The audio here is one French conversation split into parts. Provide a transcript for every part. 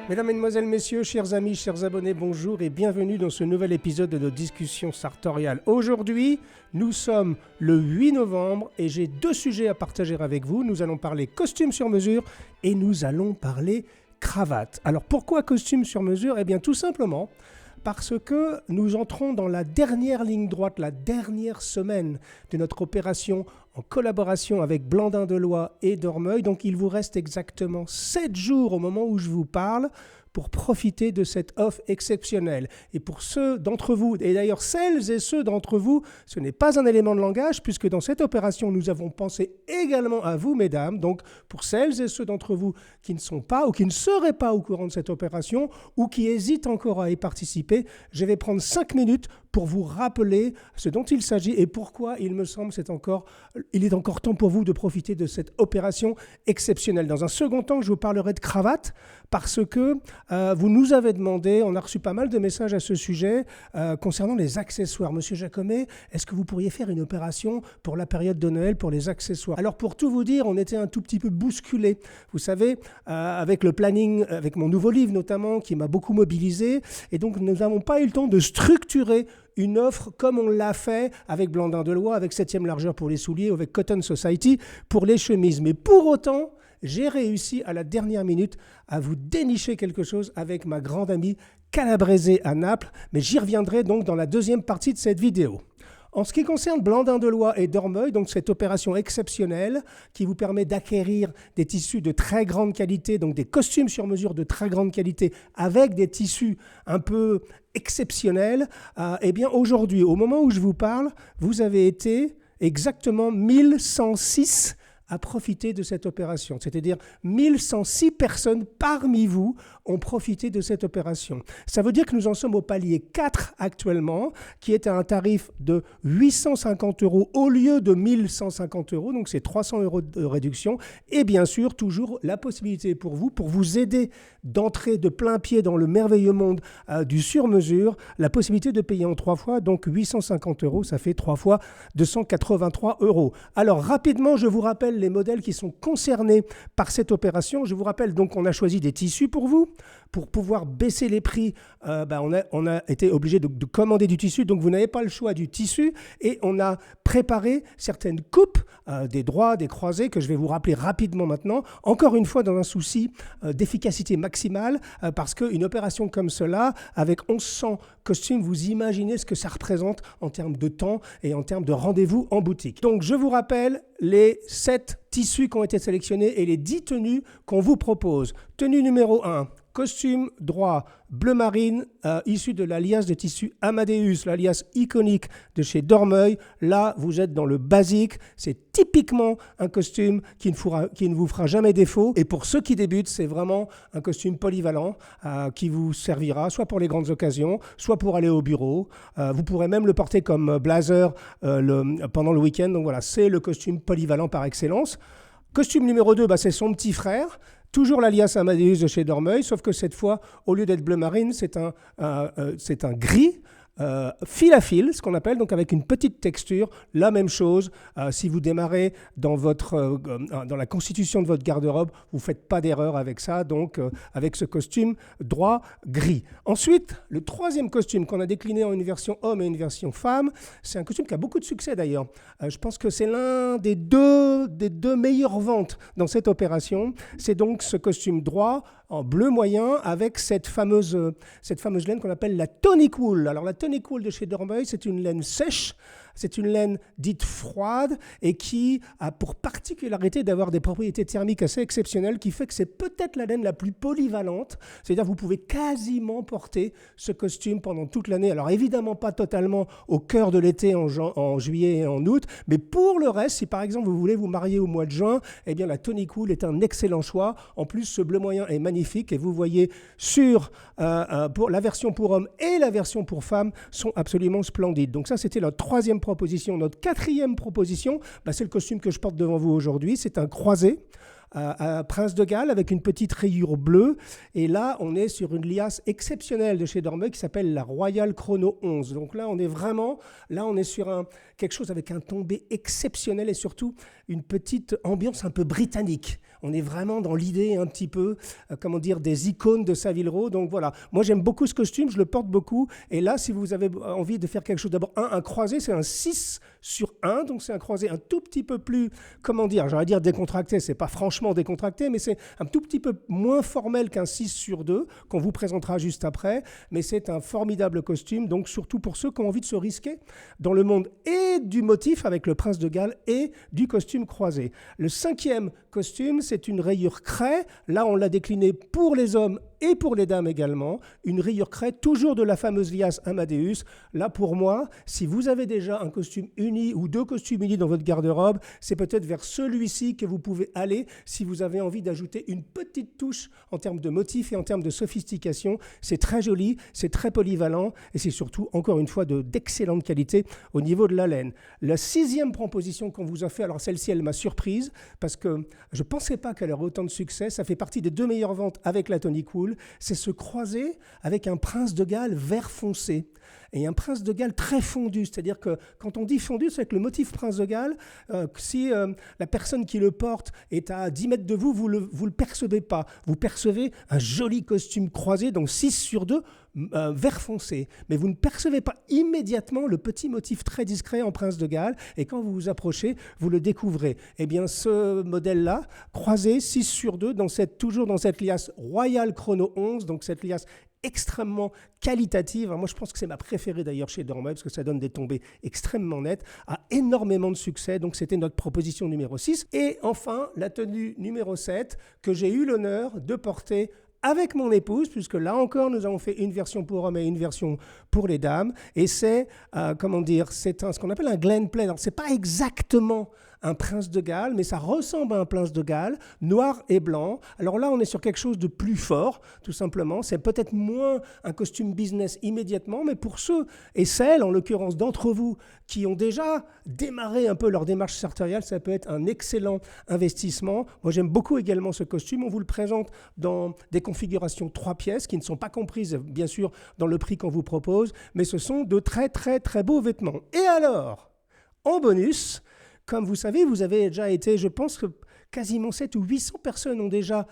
Mesdames, Mesdemoiselles, Messieurs, chers amis, chers abonnés, bonjour et bienvenue dans ce nouvel épisode de nos discussions sartoriales. Aujourd'hui, nous sommes le 8 novembre et j'ai deux sujets à partager avec vous. Nous allons parler costume sur mesure et nous allons parler cravate. Alors pourquoi costume sur mesure ? Eh bien tout simplement parce que nous entrons dans la dernière ligne droite, la dernière semaine de notre opération en collaboration avec Blandin Deloy et Dormeuil. Donc il vous reste exactement 7 jours au moment où je vous parle pour profiter de cette offre exceptionnelle. Et pour ceux d'entre vous, et d'ailleurs celles et ceux d'entre vous, ce n'est pas un élément de langage, puisque dans cette opération, nous avons pensé également à vous, mesdames. Donc pour celles et ceux d'entre vous qui ne sont pas ou qui ne seraient pas au courant de cette opération ou qui hésitent encore à y participer, je vais prendre 5 minutes pour vous rappeler ce dont il s'agit et pourquoi il me semble il est encore temps pour vous de profiter de cette opération exceptionnelle. Dans un second temps, je vous parlerai de cravate parce que vous nous avez demandé, on a reçu pas mal de messages à ce sujet concernant les accessoires. Monsieur Jacomet, est-ce que vous pourriez faire une opération pour la période de Noël pour les accessoires ? Alors pour tout vous dire, on était un tout petit peu bousculés. Vous savez, avec le planning, avec mon nouveau livre notamment, qui m'a beaucoup mobilisé. Et donc nous n'avons pas eu le temps de structurer une offre comme on l'a fait avec Blandin Deloy, avec 7e largeur pour les souliers, avec Cotton Society pour les chemises. Mais pour autant, j'ai réussi à la dernière minute à vous dénicher quelque chose avec ma grande amie Calabrese à Naples. Mais j'y reviendrai donc dans la deuxième partie de cette vidéo. En ce qui concerne Blandin Deloy et Dormeuil, donc cette opération exceptionnelle qui vous permet d'acquérir des tissus de très grande qualité, donc des costumes sur mesure de très grande qualité avec des tissus un peu exceptionnels, eh bien aujourd'hui, au moment où je vous parle, vous avez été exactement 1106 à profiter de cette opération. C'est-à-dire 1106 personnes parmi vous ont profité de cette opération. Ça veut dire que nous en sommes au palier 4 actuellement, qui est à un tarif de 850 € au lieu de 1150 €, donc c'est 300 € de réduction. Et bien sûr, toujours la possibilité pour vous aider d'entrer de plein pied dans le merveilleux monde du sur-mesure, la possibilité de payer en 3 fois, donc 850 €, ça fait 3 fois 283 €. Alors rapidement, je vous rappelle les modèles qui sont concernés par cette opération. Je vous rappelle donc qu'on a choisi des tissus pour vous. Pour pouvoir baisser les prix, on a été obligé de commander du tissu, donc vous n'avez pas le choix du tissu. Et on a préparé certaines coupes, des droits, des croisés, que je vais vous rappeler rapidement maintenant. Encore une fois, dans un souci d'efficacité maximale, parce qu'une opération comme cela, avec 1100 costumes, vous imaginez ce que ça représente en termes de temps et en termes de rendez-vous en boutique. Donc je vous rappelle les 7 tissus qui ont été sélectionnés et les 10 tenues qu'on vous propose. Tenue numéro 1. Costume droit bleu marine issu de l'alias de tissu Amadeus, l'alias iconique de chez Dormeuil. Là, vous êtes dans le basique. C'est typiquement un costume qui ne vous fera jamais défaut. Et pour ceux qui débutent, c'est vraiment un costume polyvalent qui vous servira soit pour les grandes occasions, soit pour aller au bureau. Vous pourrez même le porter comme blazer pendant le week-end. Donc voilà, c'est le costume polyvalent par excellence. Costume numéro 2, c'est son petit frère. Toujours l'alias Amadeus de chez Dormeuil, sauf que cette fois, au lieu d'être bleu marine, c'est un gris fil à fil, ce qu'on appelle, donc avec une petite texture. La même chose, si vous démarrez dans la constitution de votre garde-robe, vous ne faites pas d'erreur avec ça, donc avec ce costume droit gris. Ensuite, le troisième costume qu'on a décliné en une version homme et une version femme, c'est un costume qui a beaucoup de succès d'ailleurs. Je pense que c'est l'un des deux meilleures ventes dans cette opération. C'est donc ce costume droit en bleu moyen avec cette fameuse laine qu'on appelle la tonic wool. Alors la tonic wool de chez Dormeuil, c'est une laine sèche, c'est une laine dite froide et qui a pour particularité d'avoir des propriétés thermiques assez exceptionnelles qui fait que c'est peut-être la laine la plus polyvalente. C'est-à-dire que vous pouvez quasiment porter ce costume pendant toute l'année. Alors évidemment pas totalement au cœur de l'été en juillet et en août, mais pour le reste, si par exemple vous voulez vous marier au mois de juin, eh bien la tonic wool est un excellent choix. En plus, ce bleu moyen est magnifique et vous voyez pour la version pour hommes et la version pour femmes sont absolument splendides. Donc ça, c'était notre troisième proposition. Notre quatrième proposition, c'est le costume que je porte devant vous aujourd'hui. C'est un croisé à Prince de Galles avec une petite rayure bleue. Et là, on est sur une liasse exceptionnelle de chez Dormeuil qui s'appelle la Royal Chrono 11. Donc là, on est sur quelque chose avec un tombé exceptionnel et surtout une petite ambiance un peu britannique. On est vraiment dans l'idée un petit peu, des icônes de Savile Row. Donc voilà, moi j'aime beaucoup ce costume, je le porte beaucoup. Et là, si vous avez envie de faire quelque chose, d'abord un croisé, c'est un 6/1. Donc c'est un croisé un tout petit peu plus, j'allais dire décontracté. C'est pas franchement décontracté, mais c'est un tout petit peu moins formel qu'un 6/2 qu'on vous présentera juste après. Mais c'est un formidable costume, donc surtout pour ceux qui ont envie de se risquer dans le monde et du motif avec le Prince de Galles et du costume croisé. Le 5e costume, c'est une rayure craie. Là, on l'a décliné pour les hommes et pour les dames également. Une rayure craie, toujours de la fameuse liasse Amadeus. Là, pour moi, si vous avez déjà un costume uni ou 2 costumes unis dans votre garde-robe, c'est peut-être vers celui-ci que vous pouvez aller si vous avez envie d'ajouter une petite touche en termes de motif et en termes de sophistication. C'est très joli, c'est très polyvalent et c'est surtout, encore une fois, d'excellente qualité au niveau de la laine. La 6e proposition qu'on vous a fait, alors celle-ci, elle m'a surprise parce que je ne pensais pas qu'elle aurait autant de succès. Ça fait partie des 2 meilleures ventes avec la Tonic Wool. C'est se croiser avec un Prince de Galles vert foncé et un Prince de Galles très fondu. C'est-à-dire que quand on dit fondu, c'est que le motif Prince de Galles, si la personne qui le porte est à 10 mètres de vous, vous le percevez pas. Vous percevez un joli costume croisé, donc 6/2, vert foncé. Mais vous ne percevez pas immédiatement le petit motif très discret en Prince de Galles. Et quand vous vous approchez, vous le découvrez. Eh bien, ce modèle-là, croisé 6/2, toujours dans cette liasse Royal Chrono 11, donc cette liasse extrêmement qualitative. Moi, je pense que c'est ma préférée d'ailleurs chez Dormeuil parce que ça donne des tombées extrêmement nettes, a énormément de succès. Donc, c'était notre proposition numéro 6. Et enfin, la tenue numéro 7 que j'ai eu l'honneur de porter avec mon épouse, puisque là encore, nous avons fait une version pour hommes et une version pour les dames. Et c'est, ce qu'on appelle un Glen Plaid. Alors, ce n'est pas exactement un Prince de Galles, mais ça ressemble à un Prince de Galles, noir et blanc. Alors là, on est sur quelque chose de plus fort, tout simplement. C'est peut-être moins un costume business immédiatement, mais pour ceux et celles, en l'occurrence d'entre vous, qui ont déjà démarré un peu leur démarche sartoriale, ça peut être un excellent investissement. Moi, j'aime beaucoup également ce costume. On vous le présente dans des configurations 3 pièces, qui ne sont pas comprises, bien sûr, dans le prix qu'on vous propose, mais ce sont de très, très, très beaux vêtements. Et alors, en bonus, comme vous savez, vous avez déjà été, je pense que quasiment 700 ou 800 personnes ont déjà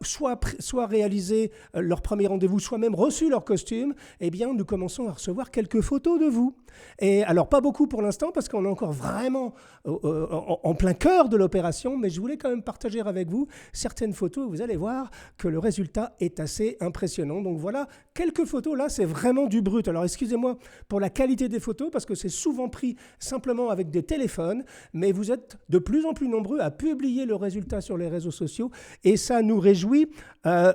soit réalisé leur premier rendez-vous, soit même reçu leur costume. Eh bien, nous commençons à recevoir quelques photos de vous. Et alors, pas beaucoup pour l'instant, parce qu'on est encore vraiment en plein cœur de l'opération, mais je voulais quand même partager avec vous certaines photos. Vous allez voir que le résultat est assez impressionnant. Donc voilà, quelques photos, là, c'est vraiment du brut. Alors, excusez-moi pour la qualité des photos, parce que c'est souvent pris simplement avec des téléphones, mais vous êtes de plus en plus nombreux à publier le résultat sur les réseaux sociaux, et ça nous réjouit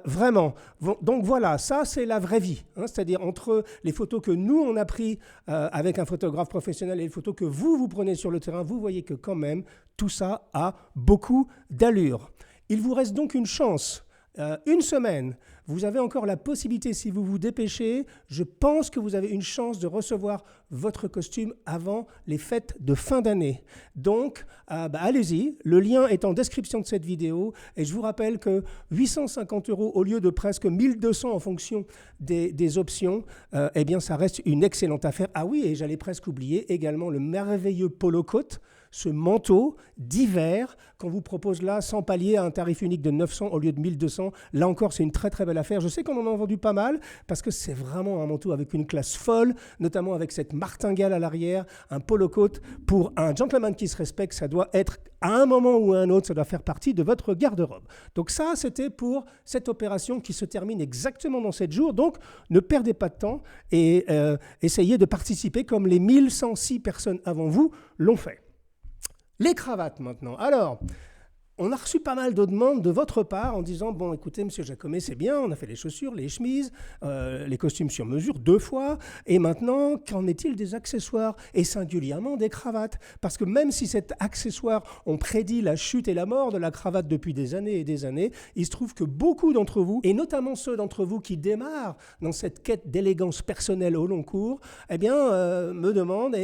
vraiment. Donc voilà, ça c'est la vraie vie, c'est-à-dire entre les photos que nous on a prises avec un photographe professionnel et les photos que vous prenez sur le terrain, vous voyez que quand même tout ça a beaucoup d'allure. Il vous reste donc une chance. Une semaine, vous avez encore la possibilité, si vous vous dépêchez, je pense que vous avez une chance de recevoir votre costume avant les fêtes de fin d'année. Donc, allez-y, le lien est en description de cette vidéo et je vous rappelle que 850 € au lieu de presque 1200 en fonction des options, eh bien ça reste une excellente affaire. Ah oui, et j'allais presque oublier également le merveilleux polo coat, ce manteau d'hiver qu'on vous propose là, sans palier, à un tarif unique de 900 au lieu de 1200. Là encore, c'est une très très belle affaire. Je sais qu'on en a vendu pas mal parce que c'est vraiment un manteau avec une classe folle, notamment avec cette martingale à l'arrière, un polo coat. Pour un gentleman qui se respecte, ça doit être, à un moment ou à un autre, ça doit faire partie de votre garde-robe. Donc ça, c'était pour cette opération qui se termine exactement dans 7 jours. Donc, ne perdez pas de temps et essayez de participer comme les 1106 personnes avant vous l'ont fait. Les cravates maintenant. Alors, on a reçu pas mal de demandes de votre part en disant « Bon, écoutez, monsieur Jacomet, c'est bien, on a fait les chaussures, les chemises, les costumes sur mesure 2 fois. Et maintenant, qu'en est-il des accessoires et singulièrement des cravates ?» Parce que même si cet accessoire, on prédit la chute et la mort de la cravate depuis des années et des années, il se trouve que beaucoup d'entre vous, et notamment ceux d'entre vous qui démarrent dans cette quête d'élégance personnelle au long cours, eh bien, me demandent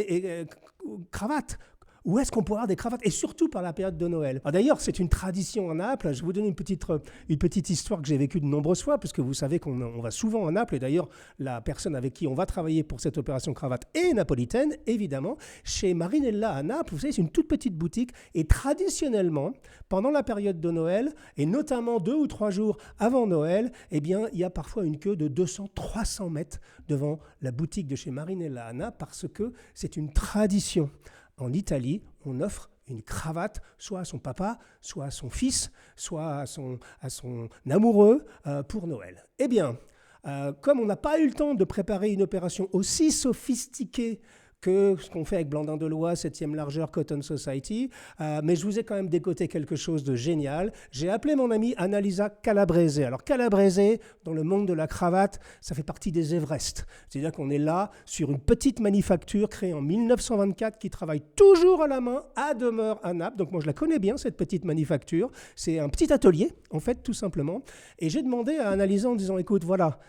« Cravate ?» où est-ce qu'on pourra avoir des cravates, et surtout par la période de Noël. D'ailleurs, c'est une tradition à Naples. Je vais vous donner une petite histoire que j'ai vécue de nombreuses fois, puisque vous savez qu'on va souvent à Naples, et d'ailleurs, la personne avec qui on va travailler pour cette opération cravate est napolitaine, évidemment. Chez Marinella à Naples, vous savez, c'est une toute petite boutique, et traditionnellement, pendant la période de Noël, et notamment 2 ou 3 jours avant Noël, eh bien, il y a parfois une queue de 200-300 mètres devant la boutique de chez Marinella à Naples, parce que c'est une tradition. En Italie, on offre une cravate, soit à son papa, soit à son fils, soit à son amoureux pour Noël. Eh bien, comme on n'a pas eu le temps de préparer une opération aussi sophistiquée que ce qu'on fait avec Blandin de Loie, 7e largeur, Cotton Society. Mais je vous ai quand même décoté quelque chose de génial. J'ai appelé mon amie Annalisa Calabrese. Alors Calabrese, dans le monde de la cravate, ça fait partie des Everest. C'est-à-dire qu'on est là sur une petite manufacture créée en 1924 qui travaille toujours à la main, à demeure à Naples. Donc moi je la connais bien, cette petite manufacture. C'est un petit atelier, en fait, tout simplement. Et j'ai demandé à Annalisa en disant, écoute, voilà,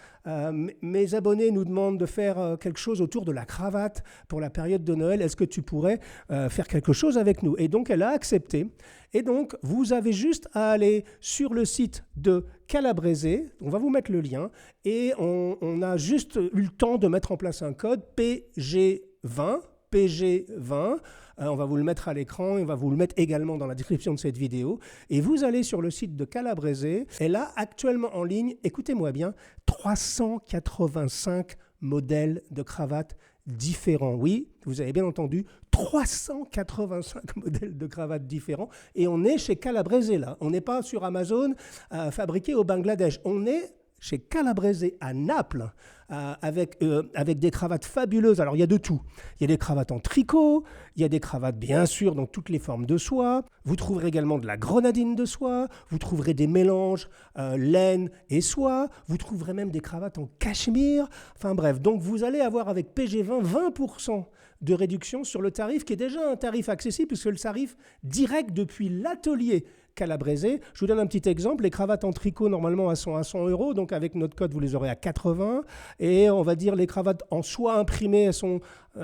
mes abonnés nous demandent de faire quelque chose autour de la cravate pour la période de Noël. Est-ce que tu pourrais faire quelque chose avec nous? Et donc, elle a accepté. Et donc, vous avez juste à aller sur le site de Calabrese. On va vous mettre le lien. Et on a juste eu le temps de mettre en place un code PG20. PG20. On va vous le mettre à l'écran et on va vous le mettre également dans la description de cette vidéo. Et vous allez sur le site de Calabrese. Elle a actuellement en ligne, écoutez-moi bien, 385 modèles de cravates différents. Oui, vous avez bien entendu, 385 modèles de cravates différents. Et on est chez Calabrese là. On n'est pas sur Amazon fabriqué au Bangladesh. On est chez Calabrese à Naples, avec des cravates fabuleuses. Alors, il y a de tout. Il y a des cravates en tricot, il y a des cravates, bien sûr, dans toutes les formes de soie. Vous trouverez également de la grenadine de soie. Vous trouverez des mélanges laine et soie. Vous trouverez même des cravates en cachemire. Enfin bref, donc vous allez avoir avec PG20 20% de réduction sur le tarif, qui est déjà un tarif accessible, puisque le tarif direct depuis l'atelier Calabrese. Je vous donne un petit exemple. Les cravates en tricot, normalement, elles sont à 100 €. Donc, avec notre code, vous les aurez à 80. Et on va dire les cravates en soie imprimée, elles sont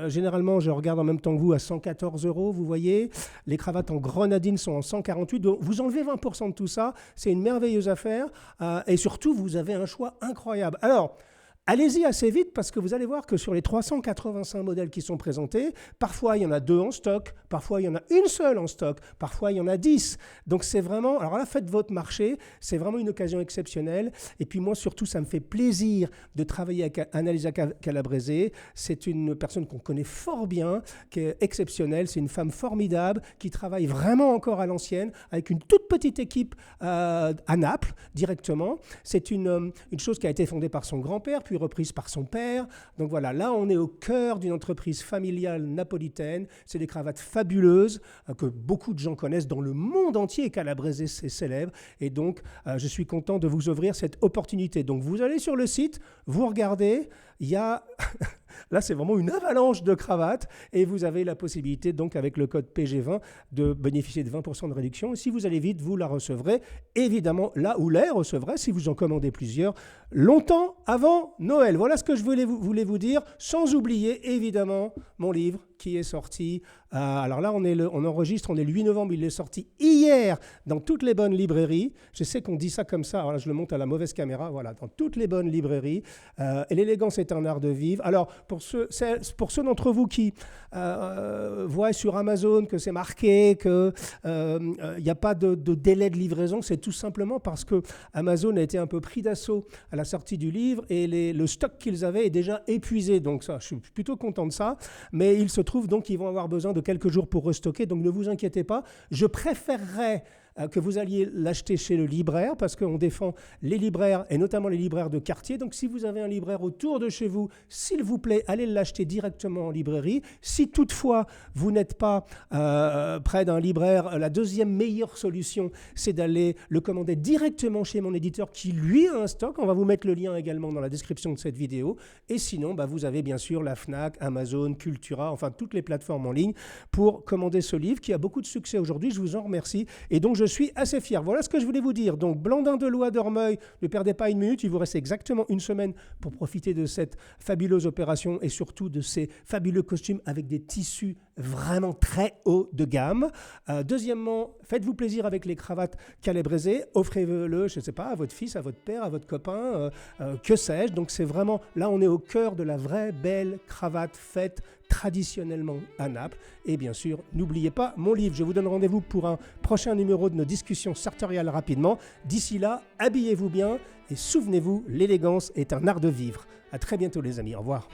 généralement, je regarde en même temps que vous, à 114 €. Vous voyez, les cravates en grenadine sont en 148. Donc, vous enlevez 20% de tout ça. C'est une merveilleuse affaire. Et surtout, vous avez un choix incroyable. Alors, allez-y assez vite parce que vous allez voir que sur les 385 modèles qui sont présentés, parfois il y en a 2 en stock, parfois il y en a une seule en stock, parfois il y en a 10. Donc c'est vraiment, alors là faites votre marché, c'est vraiment une occasion exceptionnelle. Et puis moi surtout ça me fait plaisir de travailler avec Annalisa Calabrese. C'est une personne qu'on connaît fort bien, qui est exceptionnelle, c'est une femme formidable qui travaille vraiment encore à l'ancienne avec une toute petite équipe à Naples directement. C'est une chose qui a été fondée par son grand-père, puis reprise par son père. Donc voilà, là on est au cœur d'une entreprise familiale napolitaine. C'est des cravates fabuleuses que beaucoup de gens connaissent dans le monde entier. Calabrese, c'est célèbre. Et donc je suis content de vous offrir cette opportunité. Donc vous allez sur le site, vous regardez, il y a... Là, c'est vraiment une avalanche de cravates et vous avez la possibilité, donc avec le code PG20, de bénéficier de 20% de réduction. Et si vous allez vite, vous la recevrez, évidemment, là où les recevrez, si vous en commandez plusieurs, longtemps avant Noël. Voilà ce que je voulais vous dire, sans oublier, évidemment, mon livre qui est sorti. Alors là, on enregistre, on est le 8 novembre, il est sorti hier dans toutes les bonnes librairies. Je sais qu'on dit ça comme ça, alors là, je le monte à la mauvaise caméra, voilà, dans toutes les bonnes libraies. Et l'élégance est un art de vivre. Alors, pour ceux d'entre vous qui voient sur Amazon que c'est marqué, qu'il n'y a pas de délai de livraison, c'est tout simplement parce que Amazon a été un peu pris d'assaut à la sortie du livre et le stock qu'ils avaient est déjà épuisé. Donc ça, je suis plutôt content de ça. Mais il se trouve donc qu'ils vont avoir besoin de quelques jours pour restocker. Donc ne vous inquiétez pas. Je préférerais que vous alliez l'acheter chez le libraire parce qu'on défend les libraires et notamment les libraires de quartier. Donc si vous avez un libraire autour de chez vous, s'il vous plaît, allez l'acheter directement en librairie. Si toutefois vous n'êtes pas près d'un libraire, la deuxième meilleure solution, c'est d'aller le commander directement chez mon éditeur qui lui a un stock. On va vous mettre le lien également dans la description de cette vidéo. Et sinon, vous avez bien sûr la Fnac, Amazon, Cultura, enfin toutes les plateformes en ligne pour commander ce livre qui a beaucoup de succès aujourd'hui. Je vous en remercie. Et donc je suis assez fier. Voilà ce que je voulais vous dire. Donc, Blandin de Loie d'Ormeil, ne perdez pas une minute. Il vous reste exactement une semaine pour profiter de cette fabuleuse opération et surtout de ces fabuleux costumes avec des tissus vraiment très haut de gamme. Deuxièmement, faites-vous plaisir avec les cravates calabraises, offrez-le, je ne sais pas, à votre fils, à votre père, à votre copain, que sais-je. Donc c'est vraiment, là on est au cœur de la vraie belle cravate faite traditionnellement à Naples. Et bien sûr, n'oubliez pas mon livre. Je vous donne rendez-vous pour un prochain numéro de nos discussions sartoriales rapidement. D'ici là, habillez-vous bien et souvenez-vous, l'élégance est un art de vivre. À très bientôt les amis, au revoir.